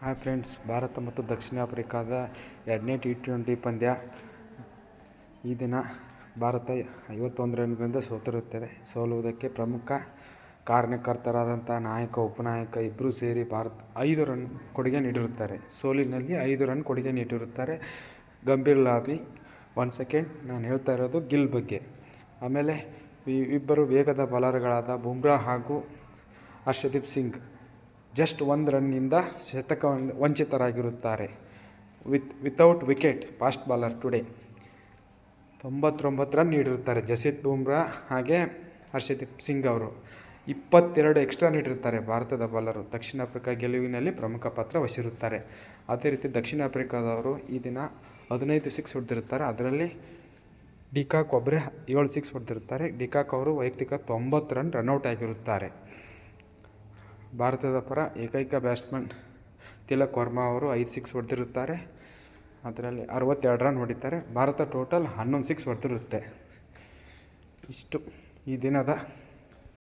Hi friends, Bharat ಮತ್ತು ದಕ್ಷಿಣ ಆಫ್ರಿಕಾದ 2ನೇ T20 ಪಂದ್ಯ. ಈ ದಿನ ಭಾರತ 51 ರನ್ಗಳಿಂದ ಸೋಲುವುದಕ್ಕೆ ಪ್ರಮುಖ ಕಾರಣಕರ್ತರಾದಂಥ ನಾಯಕ, ಉಪನಾಯಕ ಇಬ್ಬರೂ ಸೇರಿ ಭಾರತ 5 ರನ್ ಕೊಡುಗೆ ನೀಡಿರುತ್ತಾರೆ. ಸೋಲಿನಲ್ಲಿ 5 ರನ್ ಕೊಡುಗೆ ನೀಡಿರುತ್ತಾರೆ. ಗಂಭೀರ್ ಲಾಬಿ. 1 ಸೆಕೆಂಡ್, ನಾನು ಹೇಳ್ತಾ ಇರೋದು ಗಿಲ್ ಬಗ್ಗೆ. ಆಮೇಲೆ ಇಬ್ಬರು ವೇಗದ ಬೌಲರ್ಗಳಾದ ಬುಮ್ರಾ ಹಾಗೂ ಹರ್ಷದೀಪ್ ಸಿಂಗ್ ಜಸ್ಟ್ 1 ರನ್ನಿಂದ ಶತಕ ವಂಚಿತರಾಗಿರುತ್ತಾರೆ. Without wicket fast bowler today 99 run ನೀಡಿರುತ್ತಾರೆ ಜಸ್ಪ್ರೀತ್ ಬುಮ್ರಾ ಹಾಗೆ ಹರ್ಷದೀಪ್ ಸಿಂಗ್ ಅವರು. 22 ಎಕ್ಸ್ಟ್ರಾ ನೀಡಿರುತ್ತಾರೆ ಭಾರತದ ಬೌಲರು. ದಕ್ಷಿಣ ಆಫ್ರಿಕಾ ಗೆಲುವಿನಲ್ಲಿ ಪ್ರಮುಖ ಪಾತ್ರ ವಹಿಸಿರುತ್ತಾರೆ. ಅದೇ ರೀತಿ ದಕ್ಷಿಣ ಆಫ್ರಿಕಾದವರು ಈ ದಿನ 15 ಸಿಕ್ಸ್ ಹೊಡೆದಿರುತ್ತಾರೆ. ಅದರಲ್ಲಿ ಡಿಕಾಕ್ ಒಬ್ಬರೇ 7 ಸಿಕ್ಸ್ ಹೊಡೆದಿರುತ್ತಾರೆ. ಡಿಕಾಕ್ ಅವರು ವೈಯಕ್ತಿಕ 90 ರನ್ ರನ್ಔಟ್ ಆಗಿರುತ್ತಾರೆ. ಭಾರತದ ಪರ ಏಕೈಕ ಬ್ಯಾಟ್ಸ್ಮನ್ ತಿಲಕ್ ವರ್ಮಾ ಅವರು 5 ಸಿಕ್ಸ್ ಹೊಡೆದಿರುತ್ತಾರೆ. ಅದರಲ್ಲಿ 62 ರನ್ ಹೊಡಿತಾರೆ. ಭಾರತ ಟೋಟಲ್ 11 ಸಿಕ್ಸ್ ಹೊಡೆದಿರುತ್ತೆ. ಇಷ್ಟು ಈ ದಿನದ